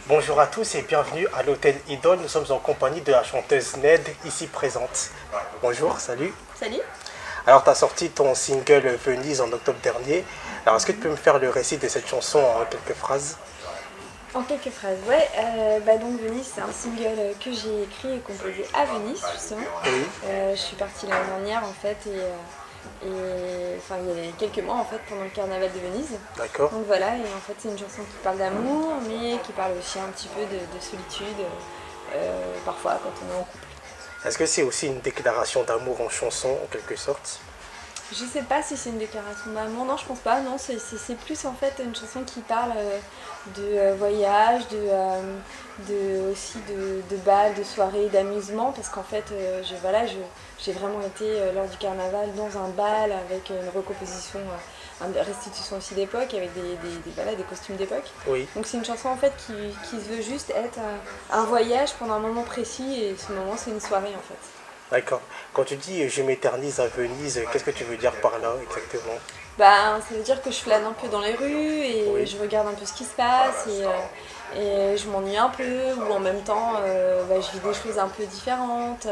Bonjour à tous et bienvenue à l'hôtel Idole. Nous sommes en compagnie de la chanteuse Ned, ici présente. Bonjour, salut. Salut. Alors, tu as sorti ton single Venise en octobre dernier. Alors, est-ce que tu peux me faire le récit de cette chanson en quelques phrases? En quelques phrases, ouais. Donc Venise, c'est un single que j'ai écrit et composé à Venise, justement. Oui. Je suis partie l'année dernière, en fait, il y a quelques mois, en fait, pendant le carnaval de Venise. D'accord. Donc voilà, et en fait, c'est une chanson qui parle d'amour, mais qui parle aussi un petit peu de solitude, parfois, quand on est en couple. Est-ce que c'est aussi une déclaration d'amour en chanson, en quelque sorte? Je sais pas si c'est une déclaration d'amour, non je pense pas, non c'est plus en fait une chanson qui parle de voyage, aussi de bal, de soirée, d'amusement parce qu'en fait j'ai vraiment été lors du carnaval dans un bal avec une recomposition, une restitution aussi d'époque avec des costumes d'époque. Oui. Donc c'est une chanson en fait qui se veut juste être un voyage pendant un moment précis et ce moment c'est une soirée en fait. D'accord. Quand tu dis je m'éternise à Venise, qu'est-ce que tu veux dire par là exactement? Ça veut dire que je flâne un peu dans les rues et Oui. je regarde un peu ce qui se passe et je m'ennuie un peu ou en même temps je vis des choses un peu différentes.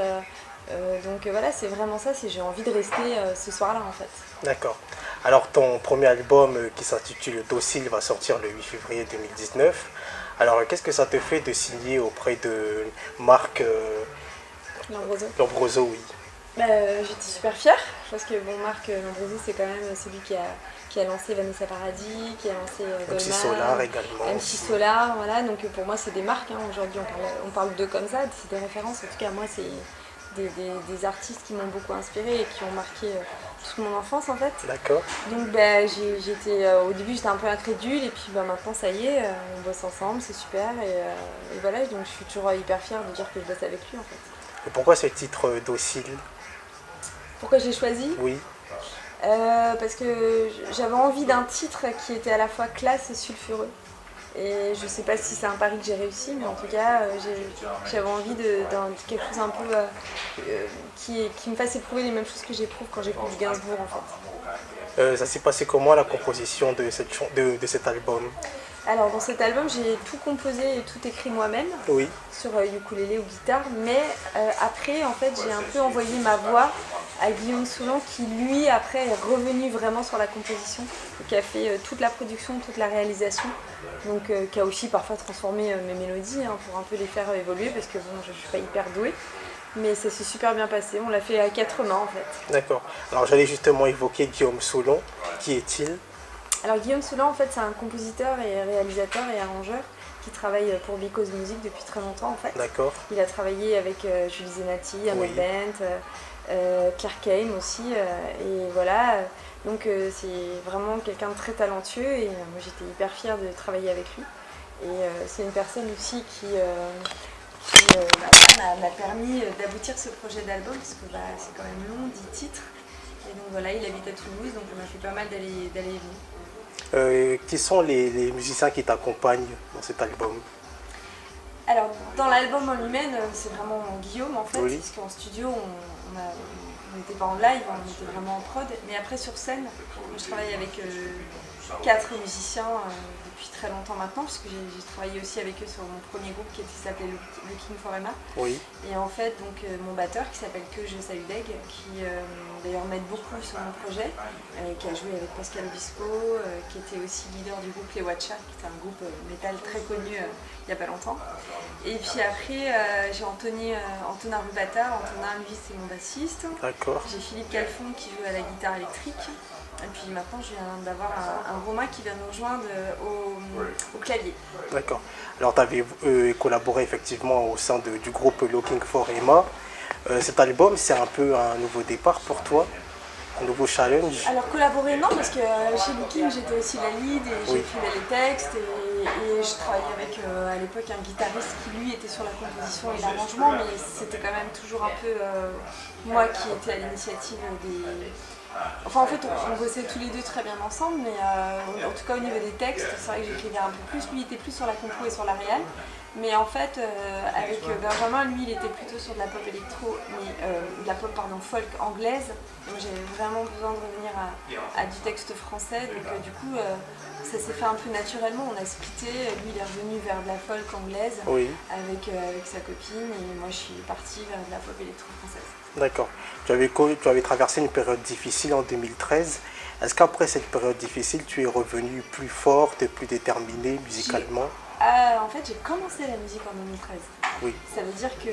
Donc voilà, c'est vraiment ça, j'ai envie de rester ce soir-là en fait. D'accord. Alors ton premier album qui s'intitule Docile va sortir le 8 février 2019. Alors qu'est-ce que ça te fait de signer auprès de Marc Lombroso, oui. J'étais super fière parce que Marc Lombroso c'est quand même celui qui a lancé Vanessa Paradis, qui a lancé MC Goldman, Solar également. MC Solar, voilà, donc pour moi c'est des marques, hein. Aujourd'hui on parle d'eux comme ça, c'est des références, en tout cas moi c'est des artistes qui m'ont beaucoup inspirée et qui ont marqué toute mon enfance en fait. D'accord. Donc au début j'étais un peu incrédule et puis maintenant ça y est, on bosse ensemble, c'est super et voilà, donc je suis toujours hyper fière de dire que je bosse avec lui en fait. Et pourquoi ce titre Docile? Pourquoi j'ai choisi? Oui. Parce que j'avais envie d'un titre qui était à la fois classe et sulfureux. Et je sais pas si c'est un pari que j'ai réussi, mais en tout cas, j'avais envie de quelque chose un peu qui me fasse éprouver les mêmes choses que j'éprouve quand j'écoute du Gainsbourg en fait. Ça s'est passé comment la composition de cet album? Alors dans cet album, j'ai tout composé et tout écrit moi-même, Oui. sur ukulélé ou guitare, mais après en fait j'ai un peu envoyé ma voix à Guillaume Soulan qui lui après est revenu vraiment sur la composition et qui a fait toute la production, toute la réalisation, donc qui a aussi parfois transformé mes mélodies pour un peu les faire évoluer parce que je suis pas hyper douée. Mais ça s'est super bien passé, on l'a fait à 4 mains en fait. D'accord. Alors j'allais justement évoquer Guillaume Soulan. Qui est-il? Alors Guillaume Soulan en fait c'est un compositeur et réalisateur et arrangeur qui travaille pour Because Music depuis très longtemps en fait. D'accord. Il a travaillé avec Julie Zenati, Ahmed Oui. Bent, Claire Kane aussi et voilà. Donc c'est vraiment quelqu'un de très talentueux et moi j'étais hyper fière de travailler avec lui. Et c'est une personne aussi qui m'a permis d'aboutir ce projet d'album parce que c'est quand même long, 10 titres. Et donc voilà, il habite à Toulouse, donc on a fait pas mal d'aller et venir. Qui sont les musiciens qui t'accompagnent dans cet album? Alors dans l'album en lui-même, c'est vraiment Guillaume en fait, Oui. parce qu'en studio on n'était pas en live, on était vraiment en prod. Mais après sur scène, je travaille avec 4 musiciens depuis très longtemps maintenant, parce que j'ai travaillé aussi avec eux sur mon premier groupe qui s'appelait Looking for Emma. Oui. Et en fait, donc, mon batteur qui s'appelle Que Saludeg, qui d'ailleurs m'aide beaucoup sur mon projet, qui a joué avec Pascal Obispo, qui était aussi leader du groupe Les Watcha, qui était un groupe métal très connu il n'y a pas longtemps. Et puis après, j'ai Antonin Rubata. Antonin, lui, c'est mon bassiste. D'accord. J'ai Philippe Calfon qui joue à la guitare électrique. Et puis maintenant, je viens d'avoir un Romain qui vient nous rejoindre au clavier. D'accord. Alors, tu avais collaboré effectivement au sein du groupe Looking for Emma. Cet album, c'est un peu un nouveau départ pour toi? Un nouveau challenge? Alors collaborer non, parce que chez Looking j'étais aussi la lead et Oui. j'écrivais les textes et je travaillais avec à l'époque un guitariste qui lui était sur la composition et l'arrangement, mais c'était quand même toujours un peu moi qui étais à l'initiative des... Enfin en fait on bossait tous les deux très bien ensemble, mais en tout cas au niveau des textes, c'est vrai que j'écrivais un peu plus, lui était plus sur la compo et sur la réal. Mais en fait, avec Benjamin, lui, il était plutôt sur de la pop électro, mais de la pop folk anglaise. Et moi, j'avais vraiment besoin de revenir à du texte français. Donc, du coup, ça s'est fait un peu naturellement. On a splitté. Lui, il est revenu vers de la folk anglaise avec sa copine. Et moi, je suis partie vers de la pop électro française. D'accord. Tu avais traversé une période difficile en 2013. Est-ce qu'après cette période difficile, tu es revenue plus forte, plus déterminée musicalement? En fait, j'ai commencé la musique en 2013. Oui. Ça veut dire que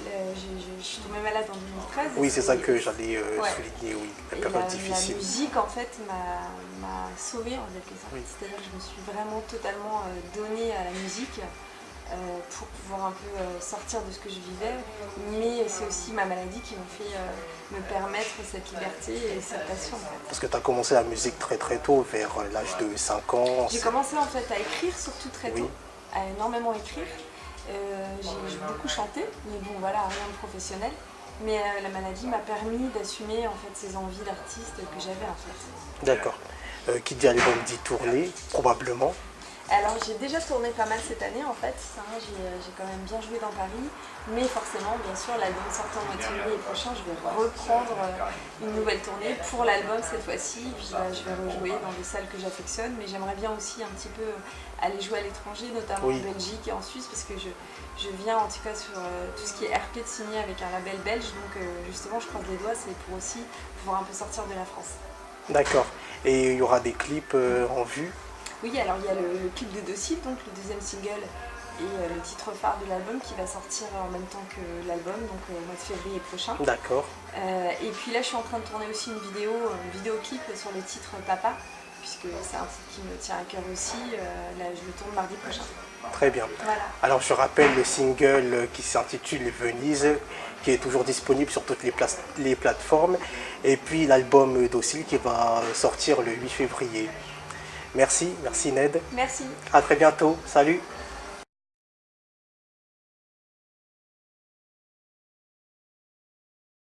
je suis tombée malade en 2013. Oui, c'est ça que j'allais souligner, oui, la période difficile. La musique, en fait, m'a sauvée en quelque sorte. Oui. C'est-à-dire que je me suis vraiment totalement donnée à la musique pour pouvoir un peu sortir de ce que je vivais. Mais c'est aussi ma maladie qui m'a fait me permettre cette liberté et cette passion. En fait. Parce que tu as commencé la musique très très tôt, vers l'âge de 5 ans. J'ai commencé en fait à écrire surtout très tôt, à énormément écrire. J'ai beaucoup chanté, mais bon voilà, rien de professionnel. Mais la maladie m'a permis d'assumer en fait ces envies d'artiste que j'avais en fait. D'accord. Qui dit album dit tournée, probablement. Alors j'ai déjà tourné pas mal cette année en fait, j'ai quand même bien joué dans Paris, mais forcément bien sûr l'album sortant au mois de février prochain, je vais reprendre une nouvelle tournée pour l'album cette fois-ci, puis je vais rejouer dans des salles que j'affectionne, mais j'aimerais bien aussi un petit peu aller jouer à l'étranger, notamment en Belgique et en Suisse, parce que je viens en tout cas sur tout ce qui est RP de signer avec un label belge, donc justement je croise les doigts, c'est pour aussi pouvoir un peu sortir de la France. D'accord, et il y aura des clips en vue? Oui, alors il y a le clip de Docile, donc le deuxième single, et le titre phare de l'album qui va sortir en même temps que l'album, donc au mois de février prochain. D'accord. Et puis là, je suis en train de tourner aussi une vidéoclip sur le titre Papa, puisque c'est un titre qui me tient à cœur aussi. Là, je le tourne mardi prochain. Très bien. Voilà. Alors, je rappelle le single qui s'intitule Venise, qui est toujours disponible sur toutes les plateformes, et puis l'album Docile qui va sortir le 8 février. Merci Ned. Merci. À très bientôt. Salut.